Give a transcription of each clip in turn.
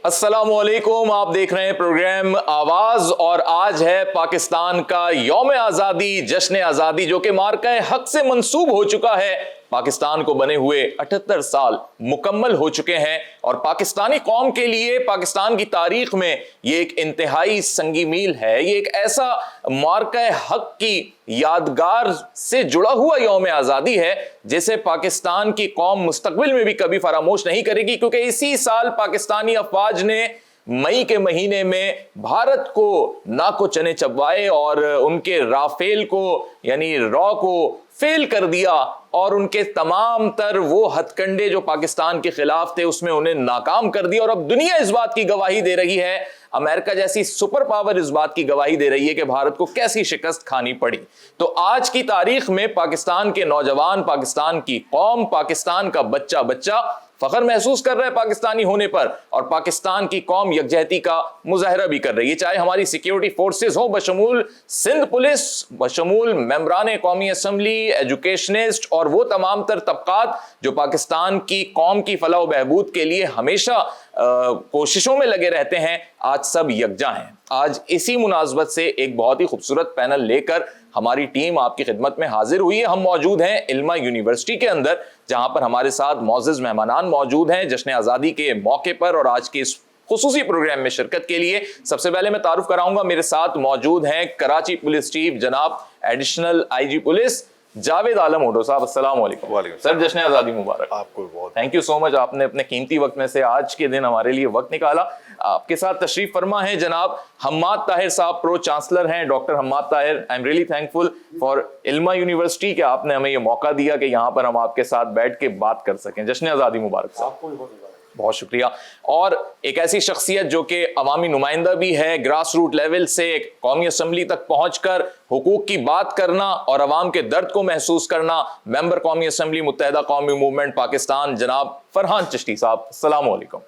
अस्सलाम वालेकुम, आप देख रहे हैं प्रोग्राम आवाज और आज है पाकिस्तान का यौम आज़ादी, जश्न आज़ादी जो कि मार्का हक से मंसूब हो चुका है। पाकिस्तान को बने हुए 78 साल मुकम्मल हो चुके हैं और पाकिस्तानी कौम के लिए पाकिस्तान की तारीख में ये एक इंतहाई संगी मील है। ये एक ऐसा मार्का हक की यादगार से जुड़ा हुआ यौम आज़ादी है जिसे पाकिस्तान की कौम मुस्तकबिल में भी कभी फरामोश नहीं करेगी, क्योंकि इसी साल पाकिस्तानी अफवाज ने मई के महीने में भारत को नाको चने चबवाए और उनके राफेल को यानी रॉ को फेल कर दिया और उनके तमाम तर वो हथकंडे जो पाकिस्तान के खिलाफ थे उसमें उन्हें नाकाम कर दिया। और अब दुनिया इस बात की गवाही दे रही है, अमेरिका जैसी सुपर पावर इस बात की गवाही दे रही है कि भारत को कैसी शिकस्त खानी पड़ी। तो आज की तारीख में पाकिस्तान के नौजवान, पाकिस्तान की कौम, पाकिस्तान का बच्चा बच्चा फख्र महसूस कर रहा है पाकिस्तानी होने पर और पाकिस्तान की कौम यकजहती का मुजाहरा भी कर रही है। चाहे हमारी सिक्योरिटी फोर्सेस हो बशमूल सिंध पुलिस, बशमूल मेंबरान कौमी असम्बली, एजुकेशनिस्ट और वो तमाम तर तबकात जो पाकिस्तान की कौम की फलाह व बहबूद के लिए हमेशा कोशिशों में लगे रहते हैं, आज सब यकजा हैं। आज इसी मुनासबत से एक बहुत ही खूबसूरत पैनल लेकर हमारी टीम आपकी खिदमत में हाजिर हुई है। हम मौजूद हैं इल्मा यूनिवर्सिटी के अंदर, जहां पर हमारे साथ मौजूद मेहमानान मौजूद हैं जश्न आज़ादी के मौके पर और आज के इस खुसूसी प्रोग्राम में शिरकत के लिए। सबसे पहले मैं तारुफ कराऊंगा, मेरे साथ मौजूद हैं कराची पुलिस चीफ जनाब additional IG police Javed Alam Odho साहब। अस्सलाम वालेकुम। वालेकुम सर, जश्न आज़ादी मुबारक। आपको बहुत थैंक यू सो मच, आपने अपने कीमती वक्त में से आज के दिन हमारे लिए वक्त निकाला। आपके साथ तशरीफ फरमा है जनाब हम्माद ताहिर साहब, प्रो चांसलर हैं doctor Hammad Tahir. I am really thankful for Ilma university कि आपने हमें ये मौका दिया कि यहाँ पर हम आपके साथ बैठ के बात कर सकें। जश्न आज़ादी मुबारक साहब। आपको भी बहुत बहुत शुक्रिया। और एक ऐसी शख्सियत जो कि अवामी नुमाइंदा भी है, ग्रास रूट लेवल से कौमी असम्बली तक पहुंचकर हुकूक की बात करना और अवाम के दर्द को महसूस करना, मेंबर कौमी असम्बली मुत्तहिदा कौमी मूवमेंट पाकिस्तान जनाब फरहान चिश्ती साहब। अस्सलाम वालेकुम।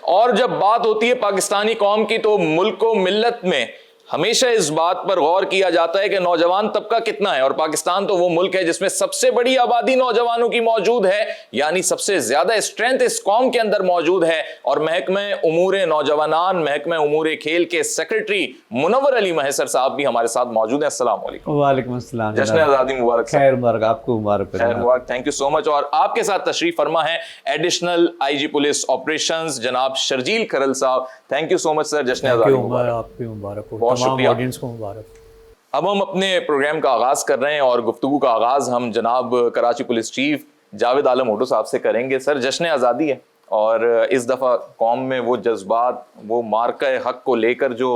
और जब बात होती है पाकिस्तानी कौम की तो मुल्क व मिल्लत में हमेशा इस बात पर गौर किया जाता है कि नौजवान तबका कितना है, और पाकिस्तान तो वो मुल्क है जिसमें सबसे बड़ी आबादी नौजवानों की मौजूद है, यानी सबसे ज्यादा स्ट्रेंथ इस कौम के अंदर मौजूद है। और महकमे उमूर नौजवानान, महकमे उमूर खेल के सेक्रेटरी मुनव्वर अली महसर साहब भी हमारे साथ मौजूद हैं। अस्सलाम वालेकुम। वालेकुम अस्सलाम। जश्न आज़ादी मुबारक। खैर मुबारक, आपको मुबारक। खैर मुबारक, थैंक यू सो मच। और आपके साथ तशरीफ फरमा है एडिशनल IG पुलिस ऑपरेशंस जनाब शर्जील खरल साहब। Thank you so much sir. जश्न आज़ादी मुबारक। आपको मुबारक हो, बहुत तमाम शुक्रिया। ऑडियंस को मुबारक। अब हम अपने प्रोग्राम का आगाज कर रहे हैं और गुफ्तगू का आगाज हम जनाब कराची पुलिस चीफ जावेद आलम ओडो साहब से करेंगे। सर, जश्न आज़ादी है और इस दफ़ा कौम में वो जज्बात, वो मार्का हक को लेकर जो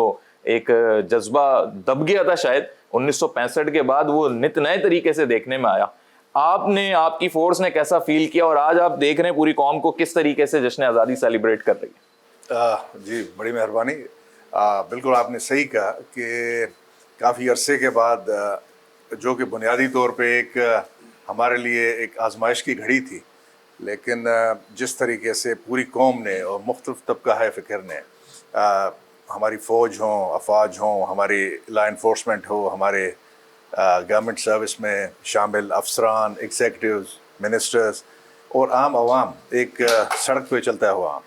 एक जज्बा दब गया था शायद 1965 के बाद, वो नित नए तरीके से देखने में आया। आपने, आपकी फोर्स ने कैसा फील किया और आज आप देख रहे हैं पूरी कौम को किस तरीके से जश्न आज़ादी सेलिब्रेट कर रही है? जी, बड़ी मेहरबानी। बिल्कुल आपने सही कहा कि काफ़ी अरसे के बाद जो कि बुनियादी तौर पे एक हमारे लिए एक आजमाइश की घड़ी थी, लेकिन जिस तरीके से पूरी कौम ने और मुख्तलिफ तबका है फ़िक्र ने, हमारी फ़ौज हों, अफवाज हों, हमारी लॉ इन्फोर्समेंट हो, हमारे गवर्नमेंट सर्विस में शामिल अफसरान, एग्जीक्यूटिव्स, मिनिस्टर्स और आम आवाम, एक सड़क पे चलता हुआ,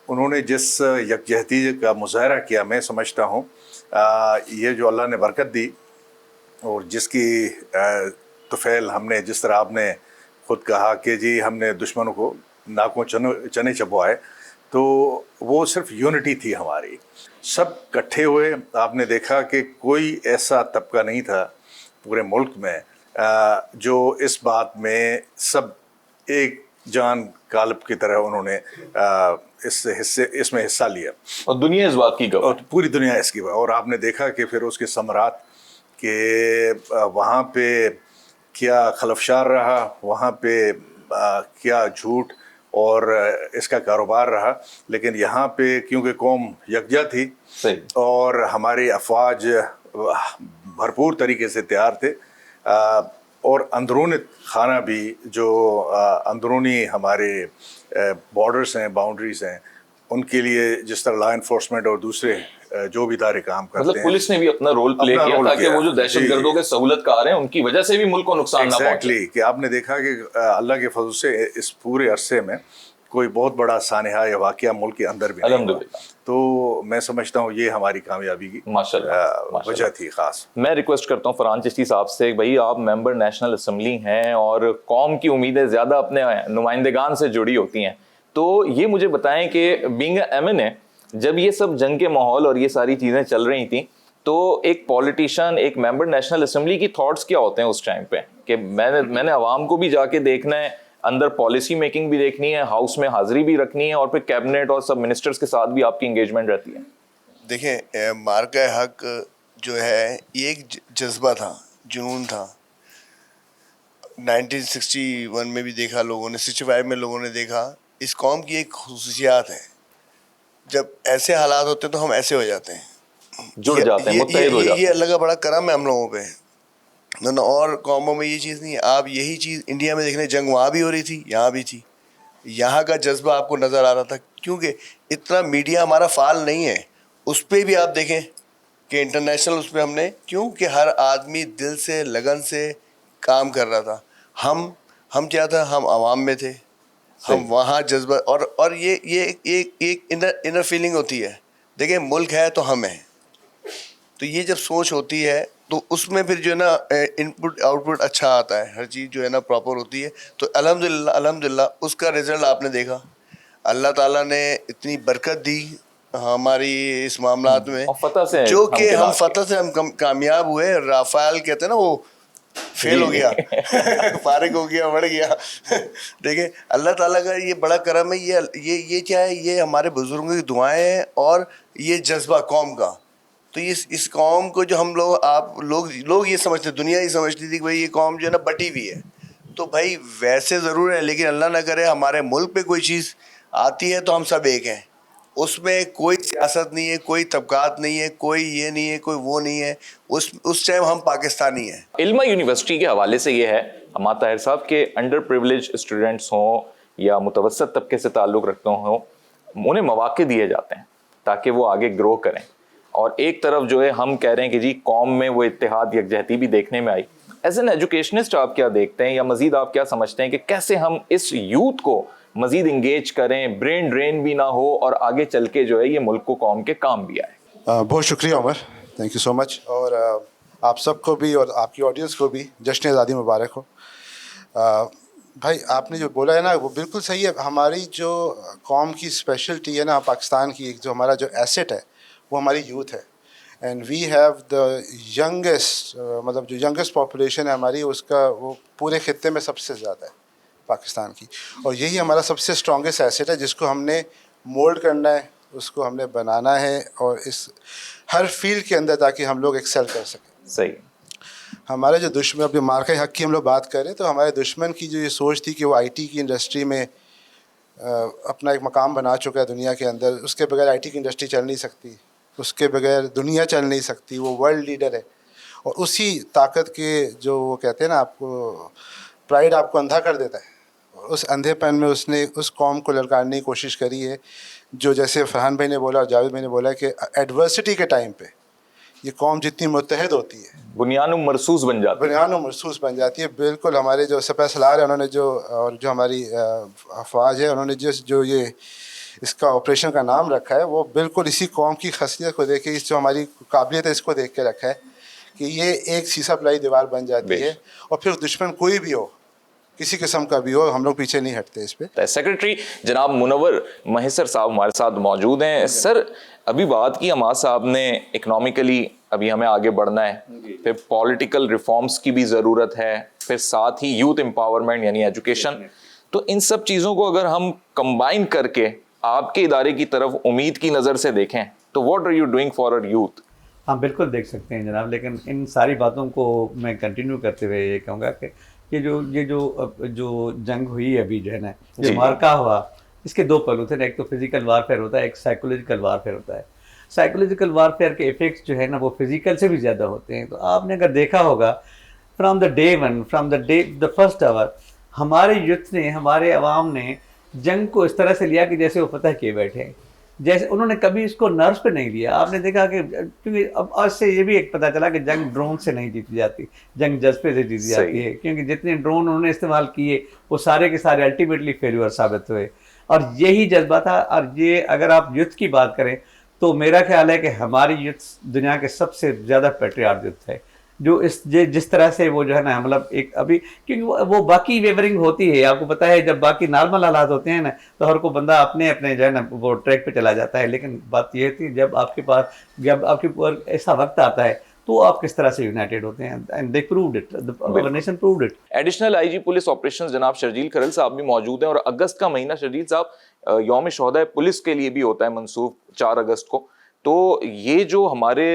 उन्होंने जिस यकजहती का मुजाहरा किया, मैं समझता हूँ ये जो अल्लाह ने बरकत दी और जिसकी तुफैल हमने, जिस तरह आपने ख़ुद कहा कि जी हमने दुश्मनों को नाकों चने चबवाए, तो वो सिर्फ यूनिटी थी हमारी, सब इकट्ठे हुए। आपने देखा कि कोई ऐसा तबका नहीं था पूरे मुल्क में जो इस बात में सब एक जान कालब की तरह उन्होंने इसमें हिस्सा लिया और दुनिया इस बात की गवाह, और पूरी दुनिया इसकी। और आपने देखा कि फिर उसके समरात के वहाँ पे क्या खलफशार रहा, वहाँ पे क्या झूठ और इसका कारोबार रहा, लेकिन यहाँ पे क्योंकि कौम यकजा थी और हमारे अफवाज भरपूर तरीके से तैयार थे और अंदरूनी खाना भी, जो अंदरूनी हमारे बॉर्डर्स हैं, बाउंड्रीज हैं, उनके लिए जिस तरह लॉ इन्फोर्समेंट और दूसरे जो भी इदारे काम करते मतलब हैं, पुलिस ने भी अपना रोल प्ले किया ताकि वो जो दहशतगर्दों के सहूलतकार हैं उनकी वजह से भी मुल्क को नुकसान ना पहुंचे। कि आपने देखा कि अल्लाह के फजल से इस पूरे अरसे में कोई बहुत बड़ा सानहा या वाकया मुल्क के अंदर भी नहीं हुआ। अल्हम्दुलिल्लाह। तो मैं समझता हूँ ये हमारी कामयाबी की माशाल्लाह वजह थी खास। मैं रिक्वेस्ट करता हूँ फरहान चिश्ती साहब से, भाई आप मेंबर नेशनल असम्बली हैं और कौम की उम्मीदें ज़्यादा अपने नुमाइंदगान से जुड़ी होती हैं, तो ये मुझे बताएं कि बीइंग एमएनए जब ये सब जंग के माहौल और ये सारी चीज़ें चल रही थी, तो एक पॉलिटिशियन, एक मेंबर नेशनल असम्बली की थॉट्स क्या होते हैं उस टाइम पे कि मैंने आवाम को भी जाके देखना है, अंदर पॉलिसी मेकिंग भी देखनी है, हाउस में हाजिरी भी रखनी है, और फिर कैबिनेट और सब मिनिस्टर्स के साथ भी आपकी इंगेजमेंट रहती है? देखें, मार्का हक जो है ये एक जज्बा था, जुनून था। 1961 में भी देखा लोगों ने, 65 में लोगों ने देखा। इस कौम की एक खुसूसियात है, जब ऐसे हालात होते हैं तो हम ऐसे हो जाते हैं, जुड़ जाते हैं, मुत्तहिद हो जाते हैं। ये अल्लाह का बड़ा करम है हम लोगों पे, ना और कौमों में ये चीज़ नहीं है। आप यही चीज़ इंडिया में देखने, जंग वहाँ भी हो रही थी, यहाँ भी थी, यहाँ का जज्बा आपको नज़र आ रहा था, क्योंकि इतना मीडिया हमारा फाल नहीं है। उस पर भी आप देखें कि इंटरनेशनल उस पर हमने, क्योंकि हर आदमी दिल से, लगन से काम कर रहा था। हम क्या था, हम आवाम में थे, हम वहाँ जज्बा, और ये एक इनर फीलिंग होती है। देखें, मुल्क है तो हम हैं, तो ये जब सोच होती है तो उसमें फिर जो है ना इनपुट आउटपुट अच्छा आता है, हर चीज़ जो है ना प्रॉपर होती है। तो अल्हम्दुलिल्लाह उसका रिज़ल्ट आपने देखा। अल्लाह ताला ने इतनी बरकत दी हमारी इस मामलात में, जो कि हम फतह से हम कामयाब हुए। राफेल कहते हैं ना, वो फेल हो गया फारिग हो गया, बढ़ गया। देखिए, अल्लाह ताला का ये बड़ा करम है। ये क्या है, ये हमारे बुजुर्गों की दुआएं हैं और ये जज्बा कौम का। तो इस कौम को जो हम लोग ये समझते, दुनिया ये समझती थी कि भाई ये कौम जो है ना बटी हुई है, तो भाई वैसे ज़रूर है, लेकिन अल्लाह ना करे हमारे मुल्क पे कोई चीज़ आती है तो हम सब एक हैं। उसमें कोई सियासत नहीं है, कोई तबकात नहीं है, कोई ये नहीं है, कोई वो नहीं है। उस टाइम हम पाकिस्तानी हैं। इल्मा यूनिवर्सिटी के हवाले से ये है हमाद ताहिर साहब के अंडर प्रिविलेज स्टूडेंट्स हों या मुतवसत तबके से ताल्लुक़ रखते हों, उन्हें मौक़े दिए जाते हैं ताकि वो आगे ग्रो करें। और एक तरफ जो है हम कह रहे हैं कि जी कौम में वो इत्तेहाद यकजहती भी देखने में आई। एज एन एजुकेशनिस्ट आप क्या देखते हैं, या मज़ीद आप क्या समझते हैं कि कैसे हम इस यूथ को मज़ीद इंगेज करें, ब्रेन ड्रेन भी ना हो और आगे चल के जो है ये मुल्क को, कौम के काम भी आए? बहुत शुक्रिया Umar, thank you so much. और आप सबको भी और आपकी ऑडियंस को भी जश्न आज़ादी मुबारक हो। भाई आपने जो बोला है ना वो बिल्कुल सही है। हमारी जो कौम की स्पेशलिटी है ना, पाकिस्तान की जो हमारा जो एसेट है वो हमारी यूथ है। And we have the youngest, मतलब जो यंगेस्ट पॉपुलेशन है हमारी, उसका वो पूरे खित्ते में सबसे ज़्यादा है पाकिस्तान की। और यही हमारा सबसे स्ट्रॉन्गेस्ट एसेट है जिसको हमने मोल्ड करना है, उसको हमने बनाना है और इस हर फील्ड के अंदर, ताकि हम लोग एक्सेल कर सकें। सही। हमारे जो दुश्मन, अब जो मार्का हक की हम लोग बात करें तो हमारे दुश्मन की जो ये सोच थी कि वो आईटी की इंडस्ट्री में अपना एक मकाम बना चुका है दुनिया के अंदर, उसके बगैर आईटी की इंडस्ट्री चल नहीं सकती, उसके बगैर दुनिया चल नहीं सकती, वो वर्ल्ड लीडर है। और उसी ताकत के जो वो कहते हैं ना, आपको प्राइड आपको अंधा कर देता है, उस अंधेपन में उसने उस कौम को ललकारने की कोशिश करी है। जो जैसे फरहान भाई ने बोला और जावेद भाई ने बोला कि एडवर्सिटी के टाइम पे ये कौम जितनी मुत्तहद होती है, बुनियान मरसूस बन जाती है, बुनियान मरसूस बन जाती है। बिल्कुल हमारे जो सपह सलार है उन्होंने और जो हमारी अफवाज है उन्होंने जो ये इसका ऑपरेशन का नाम रखा है, वो बिल्कुल इसी कौम की खस्तियत को देख के, इस जो हमारी काबिलियत है इसको देख के रखा है कि ये एक शीशा पलाई दीवार बन जाती है। और फिर दुश्मन कोई भी हो, किसी किस्म का भी हो, हम लोग पीछे नहीं हटते इस पे। सेक्रेटरी जनाब मुनव्वर महिसर साहब हमारे साथ मौजूद हैं। सर, अभी बात की हमाद साहब ने, इकोनॉमिकली अभी हमें आगे बढ़ना है, फिर पॉलिटिकल रिफॉर्म्स की भी ज़रूरत है, फिर साथ ही यूथ एम्पावरमेंट यानी एजुकेशन। तो इन सब चीज़ों को अगर हम कंबाइन करके आपके इदारे की तरफ उम्मीद की नज़र से देखें तो what are you doing for our youth? हाँ बिल्कुल देख सकते हैं जनाब, लेकिन इन सारी बातों को मैं कंटिन्यू करते हुए ये कहूँगा कि ये जो जंग हुई है अभी जो है ना, जो मार्का हुआ, इसके दो पहलू थे। एक तो फिजिकल वारफेयर होता है, एक साइकोलॉजिकल वारफेयर होता है। साइकोलॉजिकल वारफेयर के इफेक्ट्स जो है ना वो फिजिकल से भी ज़्यादा होते हैं। तो आपने अगर देखा होगा from the day one, from the first hour, हमारे यूथ ने, हमारे अवाम ने जंग को इस तरह से लिया कि जैसे वो फतह किए बैठे हैं। जैसे उन्होंने कभी इसको नर्व्स पे नहीं लिया। आपने देखा कि क्योंकि अब आज से ये भी एक पता चला कि जंग ड्रोन से नहीं जीती जाती, जंग जज्बे से जीती जाती है। क्योंकि जितने ड्रोन उन्होंने इस्तेमाल किए वो सारे के सारे अल्टीमेटली फेल्यूर साबित हुए। اور یہی جذبہ تھا. اور یہ اگر آپ یوتھ کی بات کریں تو میرا خیال ہے کہ ہماری یوتھ دنیا کے سب سے زیادہ پیٹریاٹ یوتھ ہے, جو جس طرح سے وہ جو ہے نا مطلب ایک ابھی کیونکہ وہ باقی ویورنگ ہوتی ہے, آپ کو پتہ ہے جب باقی نارمل حالات ہوتے ہیں نا تو ہر کو بندہ اپنے جو ہے نا وہ ٹریک پہ چلا جاتا ہے, لیکن بات یہ تھی جب آپ کے پاس جب آپ کے اوپر ایسا وقت آتا ہے تو آپ کس طرح سے یونائٹڈ ہوتے ہیں, and they proved it, our nation proved it. Additional I G police operation جناب شرجیل کھرل صاحب بھی موجود ہیں, اور اگست کا مہینہ شرجیل صاحب یوم شہداء پولیس کے لیے بھی ہوتا ہے منسوخ 4 اگست کو. تو یہ جو ہمارے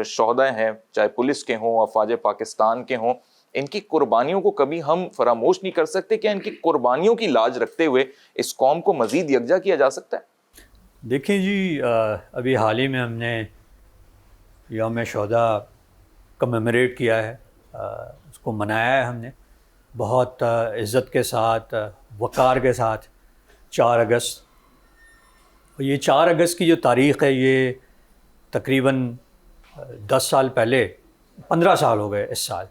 شہداء ہیں, چاہے پولیس کے ہوں, افواج پاکستان کے ہوں, ان کی قربانیوں کو کبھی ہم فراموش نہیں کر سکتے. کیا ان کی قربانیوں کی لاج رکھتے ہوئے اس قوم کو مزید یکجا کیا جا سکتا ہے؟ دیکھیں جی, ابھی حال ہی میں ہم نے یوم شہداء کمیموریٹ کیا ہے, اس کو منایا ہے ہم نے بہت عزت کے ساتھ, وقار کے ساتھ. 4 اگست, یہ 4 اگست کی جو تاریخ ہے یہ تقریباً 10 سال پہلے, 15 سال ہو گئے اس سال,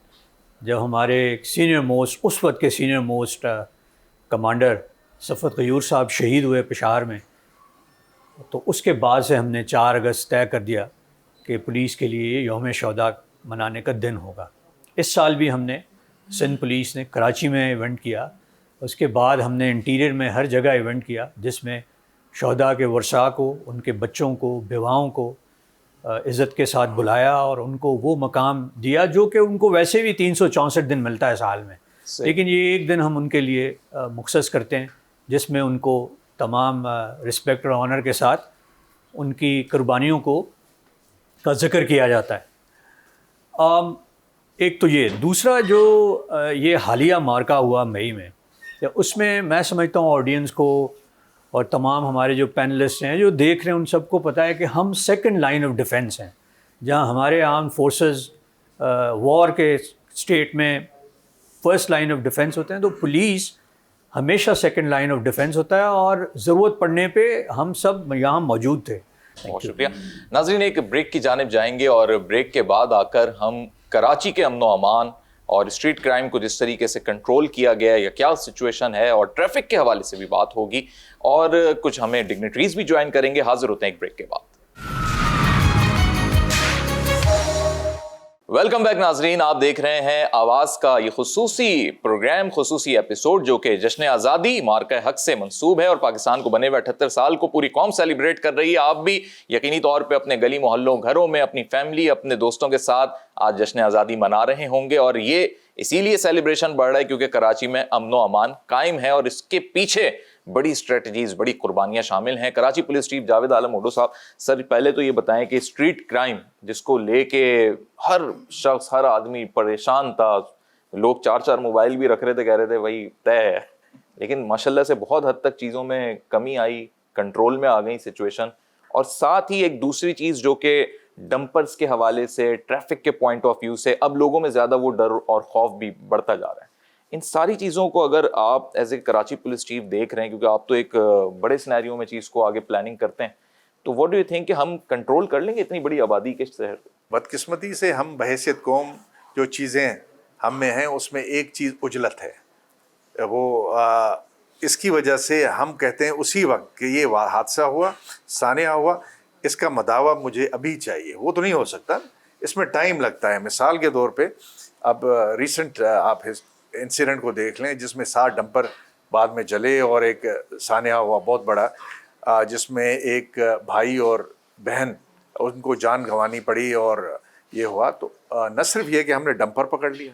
جب ہمارے سینئر موسٹ, اس وقت کے سینئر موسٹ کمانڈر صفوت غیور صاحب شہید ہوئے پشاور میں. تو اس کے بعد سے ہم نے 4 اگست طے کر دیا کہ پولیس کے لیے یوم شہداء منانے کا دن ہوگا. اس سال بھی ہم نے سندھ پولیس نے کراچی میں ایونٹ کیا, اس کے بعد ہم نے انٹیریئر میں ہر جگہ ایونٹ کیا جس میں شہداء کے ورثاء کو, ان کے بچوں کو, بیواؤں کو عزت کے ساتھ بلایا اور ان کو وہ مقام دیا جو کہ ان کو ویسے بھی 364 دن ملتا ہے سال میں, لیکن یہ ایک دن ہم ان کے لیے مختص کرتے ہیں جس میں ان کو تمام رسپیکٹ اور آنر کے ساتھ ان کی قربانیوں کا ذکر کیا جاتا ہے. ایک تو یہ, دوسرا جو یہ حالیہ مارکہ ہوا مئی میں, اس میں میں سمجھتا ہوں آڈینس کو اور تمام ہمارے جو پینلسٹ ہیں جو دیکھ رہے ہیں ان سب کو پتہ ہے کہ ہم سیکنڈ لائن آف ڈیفینس ہیں. جہاں ہمارے آرم فورسز وار کے اسٹیٹ میں فرسٹ لائن آف ڈیفینس ہوتے ہیں, تو پولیس ہمیشہ سیکنڈ لائن آف ڈیفینس ہوتا ہے, اور ضرورت پڑنے پہ ہم سب یہاں موجود تھے. بہت شکریہ. ناظرین, ایک بریک کی جانب جائیں گے, اور بریک کے بعد آ کر ہم کراچی کے امن و امان اور اسٹریٹ کرائم کو جس طریقے سے کنٹرول کیا گیا ہے یا کیا سچویشن ہے, اور ٹریفک کے حوالے سے بھی بات ہوگی, اور کچھ ہمیں ڈگنیٹریز بھی جوائن کریں گے. حاضر ہوتے ہیں ایک بریک کے بعد. ویلکم بیک ناظرین, آپ دیکھ رہے ہیں آواز کا یہ خصوصی پروگرام, خصوصی ایپیسوڈ جو کہ جشن آزادی مارکہ حق سے منسوب ہے, اور پاکستان کو بنے ہوئے 78 سال کو پوری قوم سیلیبریٹ کر رہی ہے. آپ بھی یقینی طور پہ اپنے گلی محلوں, گھروں میں اپنی فیملی, اپنے دوستوں کے ساتھ آج جشن آزادی منا رہے ہوں گے, اور یہ اسی لیے سیلیبریشن بڑھ رہا ہے کیونکہ کراچی میں امن و امان قائم ہے, اور اس کے پیچھے بڑی اسٹریٹجیز, بڑی قربانیاں شامل ہیں. کراچی پولیس چیف جاوید عالم اوڈو صاحب, سر پہلے تو یہ بتائیں کہ اسٹریٹ کرائم جس کو لے کے ہر شخص, ہر آدمی پریشان تھا, لوگ 4 موبائل بھی رکھ رہے تھے, کہہ رہے تھے وہی طے ہے, لیکن ماشاءاللہ سے بہت حد تک چیزوں میں کمی آئی, کنٹرول میں آ گئی سچویشن. اور ساتھ ہی ایک دوسری چیز جو کہ ڈمپرز کے حوالے سے, ٹریفک کے پوائنٹ آف ویو سے اب لوگوں میں زیادہ وہ ڈر اور خوف بھی بڑھتا جا رہا ہے. ان ساری چیزوں کو اگر آپ as a Karachi police chief دیکھ رہے ہیں, کیونکہ آپ تو ایک بڑے سینیریو میں چیز کو آگے پلاننگ کرتے ہیں, تو واٹ ڈو یو تھنک کہ ہم کنٹرول کر لیں گے اتنی بڑی آبادی کے شہر؟ بدقسمتی سے ہم بحیثیت قوم جو چیزیں ہم میں ہیں اس میں ایک چیز عجلت ہے. وہ اس کی وجہ سے ہم کہتے ہیں اسی وقت کہ یہ حادثہ ہوا, سانحہ ہوا, اس کا مداوع مجھے ابھی چاہیے. وہ تو نہیں ہو سکتا, اس میں ٹائم لگتا ہے. مثال کے طور پہ اب ریسنٹ آپ انسیڈنٹ کو دیکھ لیں جس میں 7 ڈمپر بعد میں جلے, اور ایک سانحہ ہوا بہت بڑا جس میں ایک بھائی اور بہن ان کو جان گنوانی پڑی, اور یہ ہوا. تو نہ صرف یہ کہ ہم نے ڈمپر پکڑ لیا,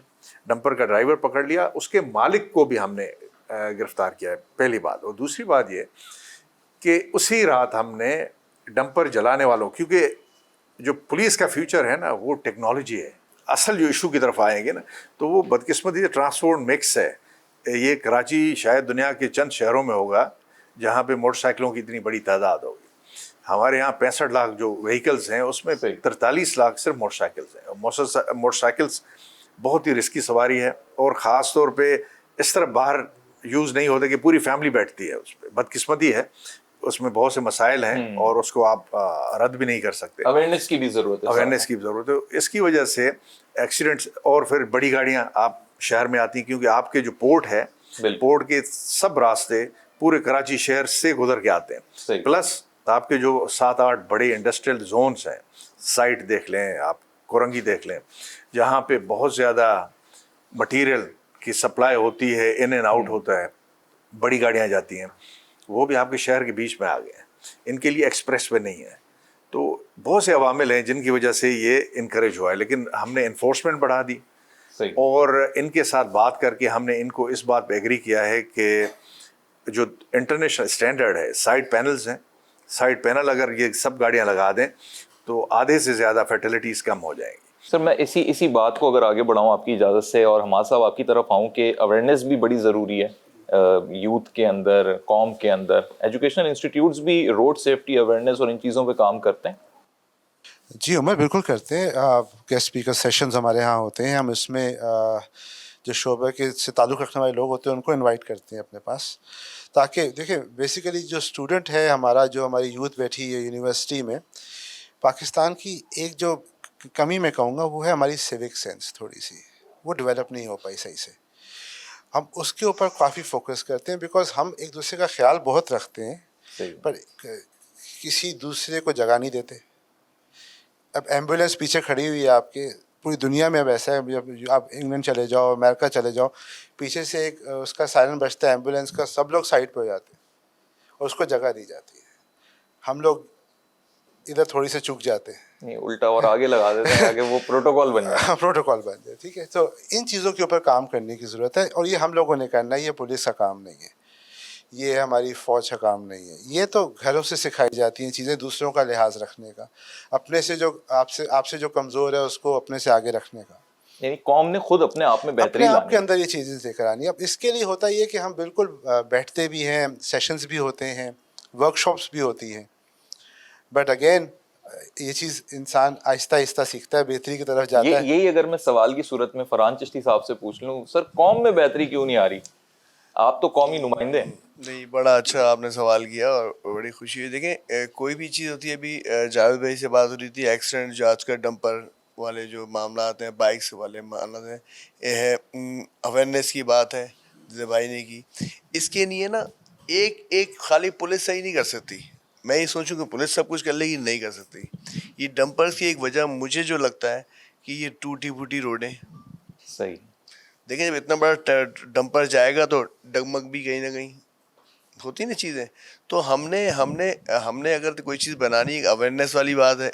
ڈمپر کا ڈرائیور پکڑ لیا, اس کے مالک کو بھی ہم نے گرفتار کیا ہے, پہلی بات. اور دوسری بات یہ کہ اسی رات ہم نے ڈمپر جلانے والوں, کیونکہ جو پولیس کا فیوچر ہے نا وہ ٹیکنالوجی ہے, اصل جو ایشو کی طرف آئیں گے نا تو وہ بدقسمتی سے ٹرانسپورٹ مکس ہے. یہ کراچی شاید دنیا کے چند شہروں میں ہوگا جہاں پہ موٹر سائیکلوں کی اتنی بڑی تعداد ہوگی. ہمارے یہاں 65 لاکھ جو وہیکلز ہیں اس میں 43 لاکھ صرف موٹر سائیکلز ہیں. موٹر سائیکلز بہت ہی رسکی سواری ہے, اور خاص طور پہ اس طرح باہر یوز نہیں ہوتے کہ پوری فیملی بیٹھتی ہے اس پہ. بدقسمتی ہے, اس میں بہت سے مسائل ہیں اور اس کو آپ رد بھی نہیں کر سکتے. اویئرنیس کی بھی ضرورت ہے, اویئرنیس کی ضرورت ہے. اس کی وجہ سے ایکسیڈنٹس, اور پھر بڑی گاڑیاں آپ شہر میں آتی ہیں کیونکہ آپ کے جو پورٹ ہے, پورٹ کے سب راستے पूरे कराची शहर से गुजर के आते सही। हैं। प्लस आपके जो 7-8 बड़े इंडस्ट्रियल जोन्स हैं, साइट देख लें आप, कोरंगी देख लें, जहाँ पे बहुत ज़्यादा मटेरियल की सप्लाई होती है, इन एंड आउट होता है, बड़ी गाड़ियाँ जाती हैं, वो भी आपके शहर के बीच में आ गए हैं। इनके लिए एक्सप्रेस वे नहीं है। तो बहुत से अवामिल हैं जिनकी वजह से ये इनकरेज हुआ है, लेकिन हमने इन्फोर्समेंट बढ़ा दी सही। और इनके साथ बात करके हमने इनको इस बात पे एग्री किया है कि जो इंटरनेशनल स्टैंडर्ड है, साइड पैनल्स हैं, साइड पैनल अगर ये सब गाड़ियाँ लगा दें तो आधे से ज़्यादा फर्टिलिटीज़ कम हो जाएंगी। सर मैं इसी बात को अगर आगे बढ़ाऊं आपकी इजाज़त से, और हमाद साहब आपकी तरफ आऊं कि अवेयरनेस भी बड़ी ज़रूरी है यूथ के अंदर, कौम के अंदर। एजुकेशनल इंस्टीट्यूट्स भी रोड सेफ्टी अवेयरनेस और इन चीज़ों पे काम करते हैं? जी उमर, बिल्कुल करते हैं। गेस्ट स्पीकर सेशंस हमारे यहाँ होते हैं, हम इसमें जो शोबे के से ताल्लुक़ रखने वाले लोग होते हैं उनको इनवाइट करते हैं अपने पास, ताकि देखिए बेसिकली जो स्टूडेंट है हमारा, जो हमारी यूथ बैठी है यूनिवर्सिटी में, पाकिस्तान की एक जो कमी मैं कहूँगा वो है हमारी सिविक सेंस, थोड़ी सी वो डेवलप नहीं हो पाई सही से। हम उसके ऊपर काफ़ी फोकस करते हैं, बिकॉज हम एक दूसरे का ख्याल बहुत रखते हैं सही। पर किसी दूसरे को जगह नहीं देते। अब एम्बुलेंस पीछे खड़ी हुई है आपके, पूरी दुनिया में अब ऐसा है, जब आप इंग्लैंड चले जाओ, अमेरिका चले जाओ, पीछे से एक उसका सायरन बजता है एम्बुलेंस का, सब लोग साइड पे हो जाते हैं और उसको जगह दी जाती है। हम लोग इधर थोड़ी से चूक जाते हैं, नहीं उल्टा और आगे लगा देते हैं ताकि वो प्रोटोकॉल बन जाए। प्रोटोकॉल बन जाए, ठीक है। तो इन चीज़ों के ऊपर काम करने की ज़रूरत है, और ये हम लोगों ने करना है, ये पुलिस का काम नहीं है, ये हमारी फ़ौज का काम नहीं है। ये तो घरों से सिखाई जाती हैं चीज़ें, दूसरों का लिहाज रखने का, अपने से जो आपसे जो कमज़ोर है उसको अपने से आगे रखने का, यानी कौम ने खुद अपने आप में बेहतरी अपने आप लानी के है। अंदर ये चीज़ें लेकर आनी है। अब इसके लिए होता ये कि हम बिल्कुल बैठते भी हैं, सेशंस भी होते हैं, वर्कशॉप्स भी होती हैं, बट अगेन ये चीज़ इंसान आहिस्ता आहिस्ता सीखता है, बेहतरी की तरफ जाता है। यही अगर मैं सवाल की सूरत में फरहान चिश्ती साहब से पूछ लूं, सर कौम में बेहतरी क्यों नहीं आ रही? आप तो कौमी नुमाइंदे हैं। नहीं, बड़ा अच्छा आपने सवाल किया और बड़ी खुशी हुई। देखें, कोई भी चीज़ होती है, अभी जावेद भाई से बात हो रही थी, एक्सीडेंट जो आज का डंपर वाले जो मामला आते हैं, बाइक्स वाले मामला है, ये है अवेयरनेस की बात है जो भाई ने की। इसके लिए ना एक खाली पुलिस सही नहीं कर सकती। मैं ये सोचूं कि पुलिस सब कुछ कर लेगी, नहीं कर सकती। ये डंपर्स की एक वजह मुझे जो लगता है कि ये टूटी फूटी रोडें। सही। देखिए, जब इतना बड़ा डंपर जाएगा तो डगमग भी कहीं ना कहीं होती ना चीज़ें। तो हमने अगर कोई चीज़ बनानी, एक अवेयरनेस वाली बात है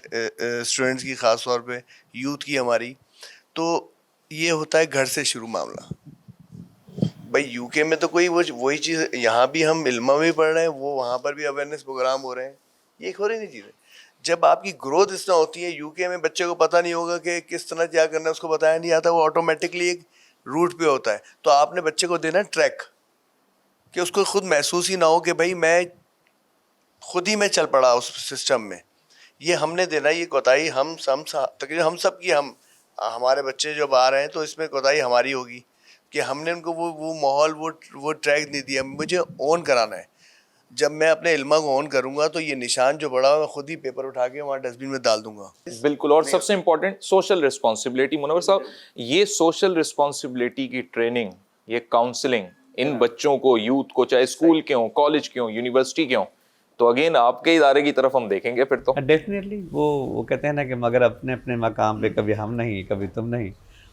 स्टूडेंट्स की, ख़ास तौर पे यूथ की हमारी, तो ये होता है घर से शुरू मामला। भाई यूके में तो कोई वही चीज़, यहाँ भी हम इल्मा में पढ़ रहे हैं, वो वहाँ पर भी अवेयरनेस प्रोग्राम हो रहे हैं, ये हो रही नहीं चीज़ें। जब आपकी ग्रोथ इस तरह होती है, यूके में बच्चे को पता नहीं होगा कि किस तरह क्या करना है, उसको बताया नहीं आता, वो ऑटोमेटिकली एक रूट पे होता है। तो आपने बच्चे को देना ट्रैक, कि उसको खुद महसूस ही ना हो कि भाई मैं खुद ही मैं चल पड़ा उस सिस्टम में। ये हमने देना, ये कोताही तकरीबन हम सब की, हमारे बच्चे जब आ रहे हैं तो इसमें कोताही हमारी होगी कि हमने उनको वो माहौल, वो ट्रैक नहीं दिया। मुझे ऑन कराना है। जब मैं अपने इल्मा को ऑन करूंगा तो ये निशान जो बड़ा है मैं खुद ही पेपर उठा के वहाँ डस्टबिन में डाल दूंगा। बिल्कुल। और सबसे इंपॉर्टेंट सोशल रिस्पॉन्सिबिलिटी। मुनव्वर साहब, ये सोशल रिस्पॉन्सिबिलिटी की ट्रेनिंग, ये काउंसलिंग इन बच्चों को, यूथ को, चाहे स्कूल के हों, कॉलेज के हों, यूनिवर्सिटी के हों, तो अगेन आपके इदारे की तरफ हम देखेंगे फिर तो। डेफिनेटली वो कहते हैं ना कि मगर अपने अपने मकाम पे कभी हम नहीं, कभी तुम नहीं।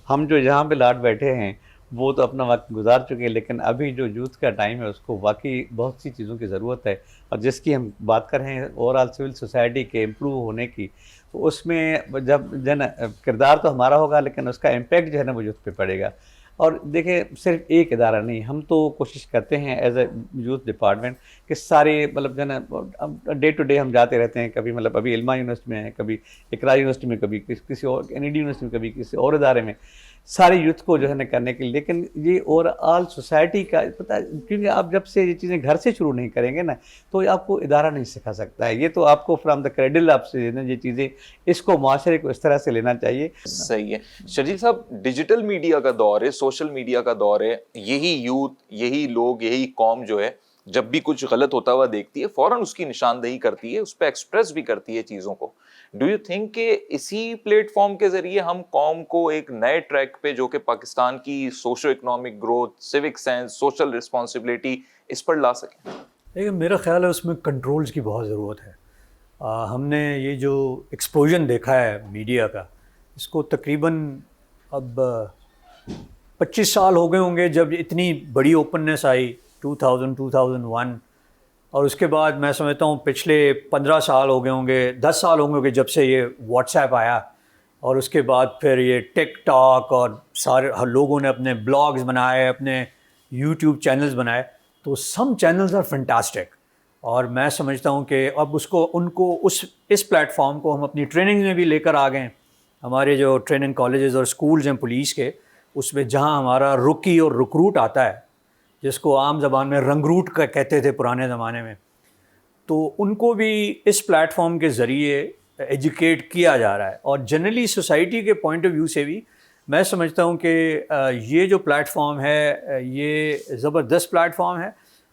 हम जो जहाँ पे लाट बैठे हैं वो तो अपना वक्त गुजार चुके हैं, लेकिन अभी जो यूथ का टाइम है उसको वाकई बहुत सी चीज़ों की ज़रूरत है। और जिसकी हम बात कर रहे हैं ओवरऑल सिविल सोसाइटी के इम्प्रूव होने की, तो उसमें जब जन किरदार तो हमारा होगा, लेकिन उसका इम्पैक्ट जो है ना वो यूथ पे पड़ेगा। और देखिए, सिर्फ एक इदारा नहीं, हम तो कोशिश करते हैं एज ए यूथ डिपार्टमेंट कि सारे मतलब जो है ना डे टू डे हम जाते रहते हैं। कभी मतलब अभी इल्मा यूनिवर्सिटी में है, कभी इकरा यूनिवर्सिटी में, कभी किसी और NED यूनिवर्सिटी में, कभी किसी और इदारे में, सारे यूथ को जो है ना करने के लिए। लेकिन ये ओवरऑल सोसाइटी का पता है, क्योंकि आप जब से ये चीज़ें घर से शुरू नहीं करेंगे ना तो आपको इदारा नहीं सिखा सकता है। ये तो आपको फ्राम द क्रेडिल आपसे ये चीज़ें, इसको माशरे को इस तरह से लेना चाहिए। सही है। शर्जील साहब, डिजिटल मीडिया का दौर है, सोशल मीडिया का दौर है, यही यूथ, यही लोग, यही कौम जो है जब भी कुछ गलत होता हुआ देखती है फौरन उसकी निशानदेही करती है, उस पर एक्सप्रेस भी करती है चीज़ों को। डू यू थिंक कि इसी प्लेटफॉर्म के जरिए हम कौम को एक नए ट्रैक पे, जो कि पाकिस्तान की socio economic growth, civic sense, social responsibility, اس پر لا سکیں؟ لیکن میرا خیال ہے اس میں کنٹرولز کی بہت ضرورت ہے. ہم نے یہ جو ایکسپلوژن دیکھا ہے میڈیا کا، اس کو تقریباً اب 25 سال ہو گئے ہوں گے جب اتنی بڑی اوپننس آئی 2001، اور اس کے بعد میں سمجھتا ہوں پچھلے 15 سال ہو گئے ہوں گے، 10 سال ہوں گے جب سے یہ واٹس ایپ آیا، اور اس کے بعد پھر یہ ٹک ٹاک اور سارے لوگوں نے اپنے بلاگز بنائے، اپنے یوٹیوب چینلز بنائے. تو سم چینلز آر فینٹاسٹک، اور میں سمجھتا ہوں کہ اب ان کو اس پلیٹ فارم کو ہم اپنی ٹریننگ میں بھی لے کر آ گئے ہیں. ہمارے جو ٹریننگ کالجز اور اسکولز ہیں پولیس کے، اس میں جہاں ہمارا رکی اور رکروٹ آتا ہے، جس کو عام زبان میں رنگروٹ کا کہتے تھے پرانے زمانے میں، تو ان کو بھی اس پلیٹ فارم کے ذریعے ایجوکیٹ کیا جا رہا ہے. اور جنرلی سوسائٹی کے پوائنٹ آف ویو سے بھی میں سمجھتا ہوں کہ یہ جو پلیٹ فارم ہے یہ زبردست پلیٹ فارم ہے،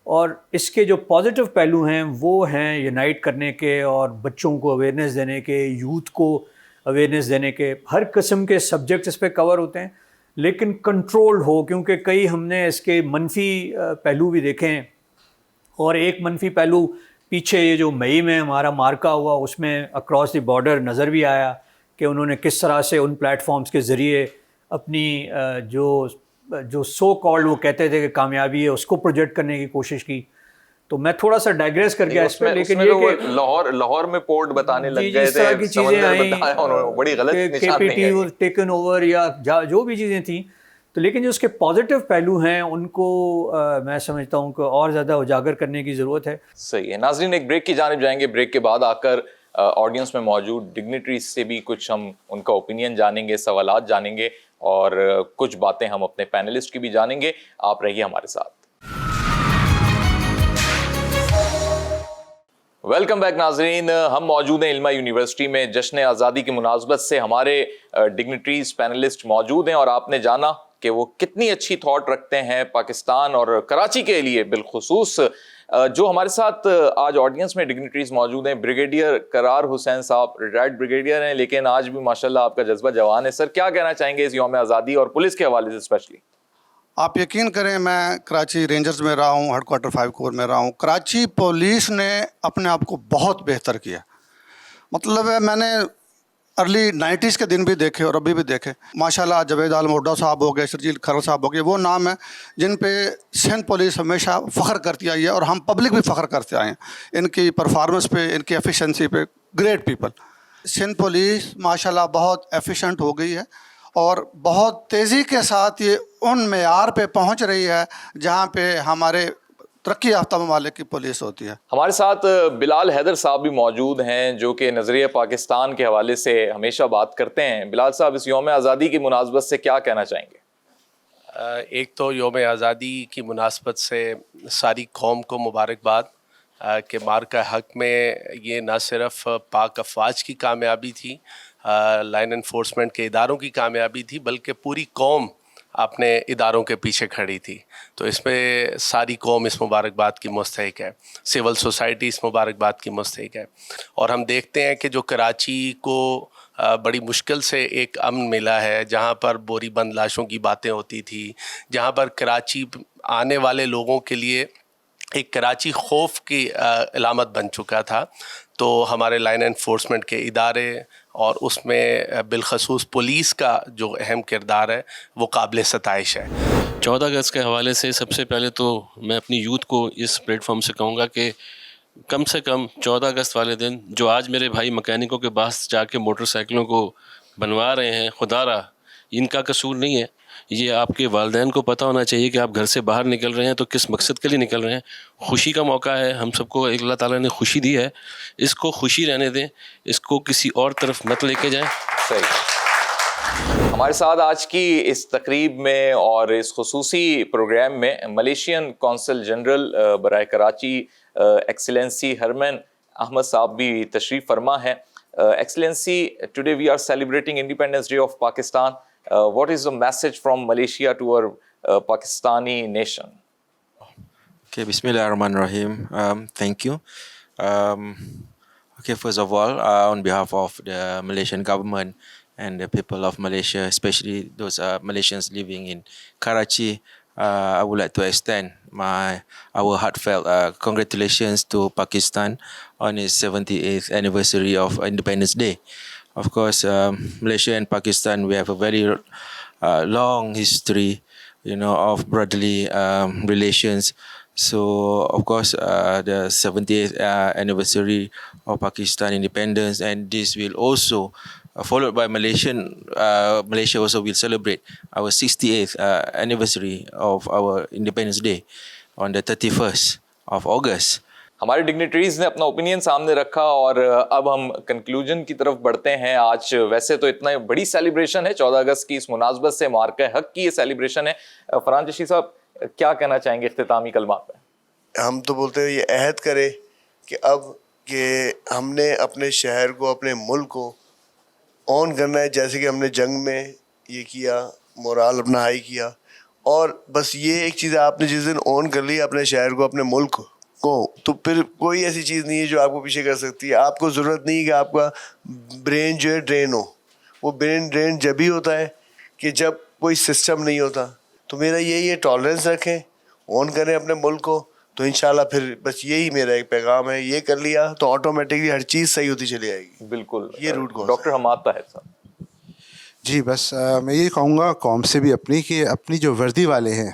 اور اس کے جو پازیٹیو پہلو ہیں وہ ہیں یونائٹ کرنے کے، اور بچوں کو اویئرنیس دینے کے، یوتھ کو اویئرنیس دینے کے. ہر قسم کے سبجیکٹ اس پہ کور ہوتے ہیں، لیکن کنٹرول ہو، کیونکہ کئی ہم نے اس کے منفی پہلو بھی دیکھے ہیں. اور ایک منفی پہلو پیچھے یہ جو مئی میں ہمارا مارکا ہوا، اس میں اکراس دی بارڈر نظر بھی آیا کہ انہوں نے کس طرح سے ان پلیٹ فارمز کے ذریعے اپنی جو سو کالڈ وہ کہتے تھے کہ کامیابی ہے، اس کو پروجیکٹ کرنے کی کوشش کی. تو میں تھوڑا سا ڈائگریس کر گیا اس پہ، لیکن یہ کہ لاہور میں پورٹ بتانے لگ گئے اس طرح کی تھے، چیزیں سمندر بتایا انہوں نے، بڑی غلط نشان KPT واز ٹیکن اوور یا جو بھی چیزیں تھیں. تو لیکن جو اس کے پازیٹیو پہلو ہیں ان کو میں سمجھتا ہوں کہ اور زیادہ اجاگر کرنے کی ضرورت ہے. صحیح ہے. ناظرین ایک بریک کی جانب جائیں گے. بریک کے بعد آ کر آڈینس میں موجود ڈگنیٹریز سے بھی کچھ ہم ان کا اوپینین جانیں گے، سوالات جانیں گے، اور کچھ باتیں ہم اپنے پینلسٹ کی بھی جانیں گے. آپ رہیے ہمارے ساتھ. ویلکم بیک ناظرین. ہم موجود ہیں علمہ یونیورسٹی میں. جشن آزادی کی مناسبت سے ہمارے ڈگنیٹریز پینلسٹ موجود ہیں، اور آپ نے جانا کہ وہ کتنی اچھی تھاٹ رکھتے ہیں پاکستان اور کراچی کے لیے بالخصوص. جو ہمارے ساتھ آج آڈینس میں ڈگنیٹریز موجود ہیں، بریگیڈیئر قرار حسین صاحب ریٹائرڈ بریگیڈیئر ہیں، لیکن آج بھی ماشاءاللہ آپ کا جذبہ جوان ہے. سر کیا کہنا چاہیں گے اس یوم آزادی اور پولیس کے حوالے سے اسپیشلی؟ آپ یقین کریں میں کراچی رینجرز میں رہا ہوں، ہیڈ کوارٹر 5 کور میں رہا ہوں. کراچی پولیس نے اپنے آپ کو بہت بہتر کیا. مطلب ہے میں نے ارلی 90s کے دن بھی دیکھے اور ابھی بھی دیکھے. ماشاءاللہ جاوید عالم اوڈا صاحب ہو گئے، شرجیل کھرل صاحب ہو گئے، وہ نام ہیں جن پہ سندھ پولیس ہمیشہ فخر کرتی آئی ہے، اور ہم پبلک بھی فخر کرتے آئے ہیں ان کی پرفارمنس پہ، ان کی ایفیشنسی پہ. Great people. سندھ پولیس ماشاءاللہ بہت ایفیشنٹ ہو گئی ہے، اور بہت تیزی کے ساتھ یہ ان معیار پہ پہنچ رہی ہے جہاں پہ ہمارے ترقی یافتہ ممالک کی پولیس ہوتی ہے. ہمارے ساتھ بلال حیدر صاحب بھی موجود ہیں جو کہ نظریہ پاکستان کے حوالے سے ہمیشہ بات کرتے ہیں. بلال صاحب اس یوم آزادی کی مناسبت سے کیا کہنا چاہیں گے؟ ایک تو یوم آزادی کی مناسبت سے ساری قوم کو مبارکباد کہ مارکہ حق میں یہ نہ صرف پاک افواج کی کامیابی تھی، لائن انفورسمنٹ کے اداروں کی کامیابی تھی، بلکہ پوری قوم اپنے اداروں کے پیچھے کھڑی تھی. تو اس میں ساری قوم اس مبارکباد کی مستحق ہے، سول سوسائٹی اس مبارکباد کی مستحق ہے. اور ہم دیکھتے ہیں کہ جو کراچی کو بڑی مشکل سے ایک امن ملا ہے، جہاں پر بوری بند لاشوں کی باتیں ہوتی تھی، جہاں پر کراچی آنے والے لوگوں کے لیے ایک کراچی خوف کی علامت بن چکا تھا، تو ہمارے لائن انفورسمنٹ کے ادارے اور اس میں بالخصوص پولیس کا جو اہم کردار ہے وہ قابل ستائش ہے. 14 اگست کے حوالے سے سب سے پہلے تو میں اپنی یوتھ کو اس پلیٹ فارم سے کہوں گا کہ کم سے کم 14 اگست والے دن جو آج میرے بھائی مکینکوں کے پاس جا کے موٹر سائیکلوں کو بنوا رہے ہیں، خدا را ان کا قصور نہیں ہے. یہ آپ کے والدین کو پتہ ہونا چاہیے کہ آپ گھر سے باہر نکل رہے ہیں تو کس مقصد کے لیے نکل رہے ہیں. خوشی کا موقع ہے، ہم سب کو ایک اللہ تعالیٰ نے خوشی دی ہے، اس کو خوشی رہنے دیں، اس کو کسی اور طرف مت لے کے جائیں. صحیح. ہمارے ساتھ آج کی اس تقریب میں اور اس خصوصی پروگرام میں ملیشین کونسل جنرل برائے کراچی ایکسیلنسی ہرمن احمد صاحب بھی تشریف فرما ہے. Excellency, today we are celebrating independence day of Pakistan. What is the message from Malaysia to our Pakistani nation? Okay, Bismillahirrahmanirrahim. Thank you. Okay, first of all, on behalf of the Malaysian government and the people of Malaysia, especially those Malaysians living in Karachi, I would like to extend our heartfelt congratulations to Pakistan on its 78th anniversary of Independence Day. Of course, Malaysia and Pakistan, we have a very long history, of brotherly relations. So, of course, the 78th anniversary of Pakistan independence, and this will also followed by Malaysia also will celebrate our 68th anniversary of our Independence Day on the 31st of August. हमारे dignitaries ने अपना opinion सामने रखा और अब हम conclusion की तरफ बढ़ते हैं। आज वैसे तो इतना बड़ी सेलिब्रेशन है, 14 अगस्त की इस मुनासबत से मार्का हक की ये सेलिब्रेशन है। फरहान चिश्ती साहब क्या कहना चाहेंगे इख्तितामी कलमात में? हम तो बोलते हैं ये अहद करें कि अब कि हमने अपने शहर को, अपने मुल्क को ऑन करना है, जैसे कि हमने जंग में ये किया, मोराल अपना हाई किया। और बस ये एक चीज़ आपने जिस दिन ऑन कर ली अपने शहर को, अपने मुल्क को, तो फिर कोई ऐसी चीज़ नहीं है जो आपको पीछे कर सकती है। आपको ज़रूरत नहीं है कि आपका ब्रेन जो है ड्रेन हो। वो ब्रेन ड्रेन जब ही होता है कि जब कोई सिस्टम नहीं होता। तो मेरा यही है, टॉलरेंस रखें, ऑन करें अपने मुल्क को, तो इंशाल्लाह फिर बस यही मेरा एक पैगाम है। ये कर लिया तो ऑटोमेटिकली हर चीज़ सही होती चली जाएगी। बिल्कुल, ये root cause. Doctor Hammad Tahir sahab ji, बस मैं ये कहूँगा कौम से भी अपनी जो वर्दी वाले हैं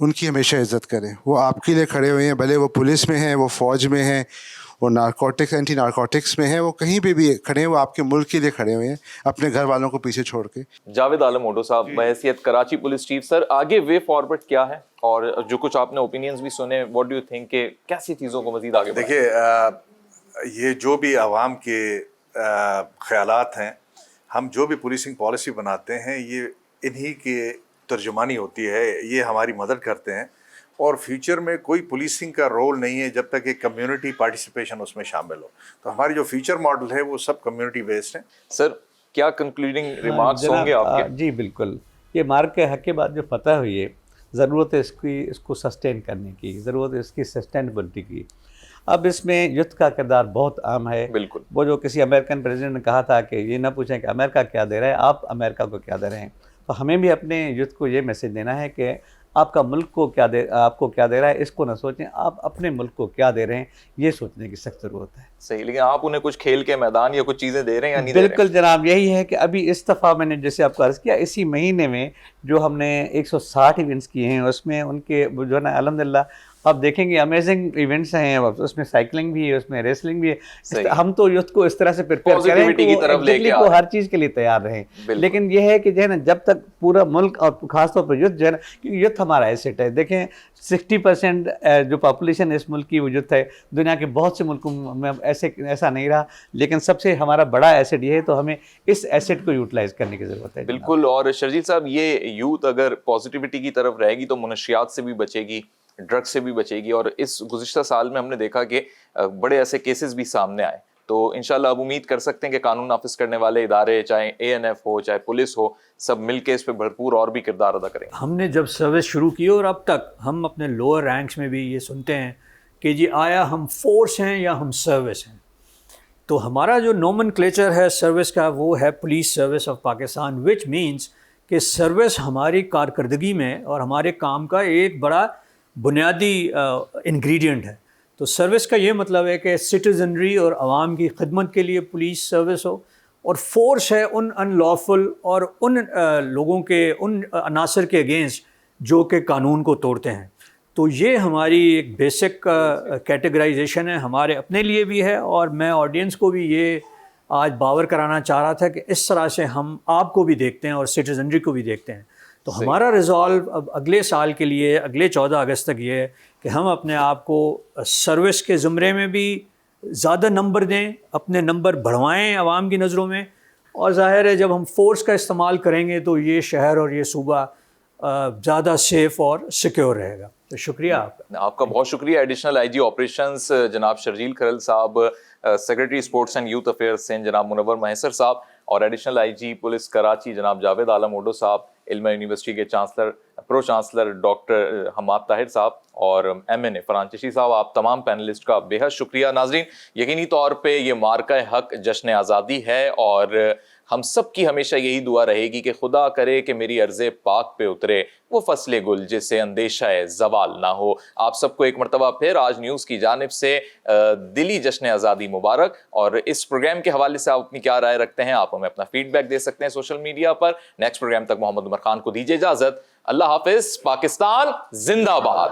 उनकी हमेशा इज़्ज़त करें। वो आपके लिए खड़े हुए हैं, भले वो पुलिस में हैं, वो फ़ौज में हैं, वो नारकोटिक्स एंटी नारकोटिक्स में हैं, वो कहीं पे भी खड़े हैं, वो आपके मुल्क के लिए खड़े हुए हैं, अपने घर वालों को पीछे छोड़ के। जावेद आलम ओडो साहब बहैसियत कराची पुलिस चीफ, सर आगे वे फॉरवर्ड क्या है? और जो कुछ आपने ओपिनियंस भी सुने, व्हाट डू यू थिंक के कैसी चीज़ों को मज़ीद आगे? देखिए, ये जो भी आवाम के ख़यालात हैं, हम जो भी पुलिसिंग पॉलिसी बनाते हैं, ये इन्हीं के तर्जुमानी होती है, ये हमारी मदद करते हैं। और फ्यूचर में कोई पुलिसिंग का रोल नहीं है जब तक एक कम्युनिटी पार्टिसिपेशन उसमें शामिल हो। तो हमारी जो फ्यूचर मॉडल है वो सब कम्युनिटी बेस्ड है। सर क्या कंक्लूडिंग रिमार्क्स होंगे आपके? जी बिल्कुल, ये मार्क के हक के बाद जो फतह हुई है, ज़रूरत है इसको सस्टेन करने की, ज़रूरत है इसकी सस्टेनेबिलिटी की। अब इसमें युद्ध का किरदार बहुत अहम है। बिल्कुल, वो जो किसी अमेरिकन प्रेसिडेंट ने कहा था कि ये ना पूछें कि अमेरिका क्या दे रहा है, आप अमेरिका को क्या दे रहे हैं। तो हमें भी अपने युद्ध को ये मैसेज देना है कि आपका मुल्क को आपको क्या दे रहा है, इसको ना सोचें, आप अपने मुल्क को क्या दे रहे हैं, ये सोचने की सख्त ज़रूरत है। सही, लेकिन आप उन्हें कुछ खेल के मैदान या कुछ चीज़ें दे रहे हैं या नहीं दे रहे हैं? बिल्कुल जनाब, यही है कि अभी इस दफ़ा मैंने जैसे आपको अर्ज़ किया, इसी महीने में जो हमने 160 इवेंट्स किए हैं, उसमें उनके जो है ना अल्हम्दुलिल्लाह आप देखेंगे अमेजिंग इवेंट्स हैं। उसमें साइकिलिंग भी है, उसमें रेसलिंग भी है। हम तो युद्ध को इस तरह से प्रिपेयर करें कि वो हर चीज़ के लिए तैयार रहें। लेकिन यह है कि जो है ना, जब तक पूरा मुल्क और खासतौर पर युद्ध जो है ना, क्योंकि युद्ध हमारा एसेट है। देखें 60% जो पॉपुलेशन इस मुल्क की वो युद्ध है। दुनिया के बहुत से मुल्कों में ऐसा नहीं रहा, लेकिन सबसे हमारा बड़ा एसेट ये है, तो हमें इस एसेट को यूटिलाइज करने की ज़रूरत है। बिल्कुल। और शर्जील साहब, ये यूथ अगर पॉजिटिविटी की तरफ रहेगी तो मुनशियात से भी बचेगी, ड्रग्स से भी बचेगी। और इस गुज़िश्ता साल में हमने देखा कि बड़े ऐसे केसेस भी सामने आए। तो इंशाल्लाह अब उम्मीद कर सकते हैं कि कानून नाफिज करने वाले इदारे, चाहे ANF हो, चाहे पुलिस हो, सब मिलके इस पे भरपूर और भी किरदार अदा करेंगे। हमने जब सर्विस शुरू की और अब तक हम अपने लोअर रैंक्स में भी ये सुनते हैं कि जी आया हम फोर्स हैं या हम सर्विस हैं। तो हमारा जो नोमेनक्लेचर है सर्विस का, वो है police service of Pakistan, which means कि सर्विस हमारी कारकर्दगी में और हमारे काम का एक बड़ा बुनियादी इंग्रेडिएंट है। तो सर्विस का ये मतलब है कि सिटीजनरी और आवाम की खिदमत के लिए पुलिस सर्विस हो, और फोर्स है उन अनलॉफुल और उन लोगों के, उन अनासर के अगेंस्ट जो कि कानून को तोड़ते हैं। तो ये हमारी एक बेसिक कैटेगराइजेशन है, हमारे अपने लिए भी है, और मैं ऑडियंस को भी ये आज बावर कराना चाह रहा था कि इस तरह से हम आपको भी देखते हैं और सिटीजनरी को भी देखते हैं। तो हमारा रिजॉल्व अब अगले साल के लिए, अगले 14 अगस्त तक ये है कि हम अपने आप को सर्विस के ज़ुमरे में भी ज़्यादा नंबर दें, अपने नंबर बढ़वाएं आवाम की नज़रों में। और ज़ाहिर है जब हम फोर्स का इस्तेमाल करेंगे तो ये शहर और ये सूबा ज़्यादा सेफ़ और सिक्योर रहेगा। तो शुक्रिया आपका बहुत शुक्रिया। एडिशनल IG ऑपरेशंस जनाब Sharjeel Kharal sahab, secretary sports and youth affairs Sindh जनाब मुनव्वर महसर साहब, और एडिशनल IG पुलिस कराची जनाब जावेद आलम ओडो साहब, इल्मा यूनिवर्सिटी के pro chancellor doctor Hammad Tahir sahab, और MNA फरहान चिश्ती साहब, आप तमाम पैनलिस्ट का बेहद शुक्रिया। नाजरीन, यकीनी तौर पे ये मार्का हक जश्न आज़ादी है, और ہم سب کی ہمیشہ یہی دعا رہے گی کہ خدا کرے کہ میری ارض پاک پہ اترے وہ فصل گل جس سے اندیشہ زوال نہ ہو۔ آپ سب کو ایک مرتبہ پھر آج نیوز کی جانب سے دلی جشن آزادی مبارک، اور اس پروگرام کے حوالے سے آپ اپنی کیا رائے رکھتے ہیں؟ آپ ہمیں اپنا فیڈ بیک دے سکتے ہیں سوشل میڈیا پر۔ نیکسٹ پروگرام تک محمد عمر خان کو دیجیے اجازت۔ اللہ حافظ۔ پاکستان زندہ باد۔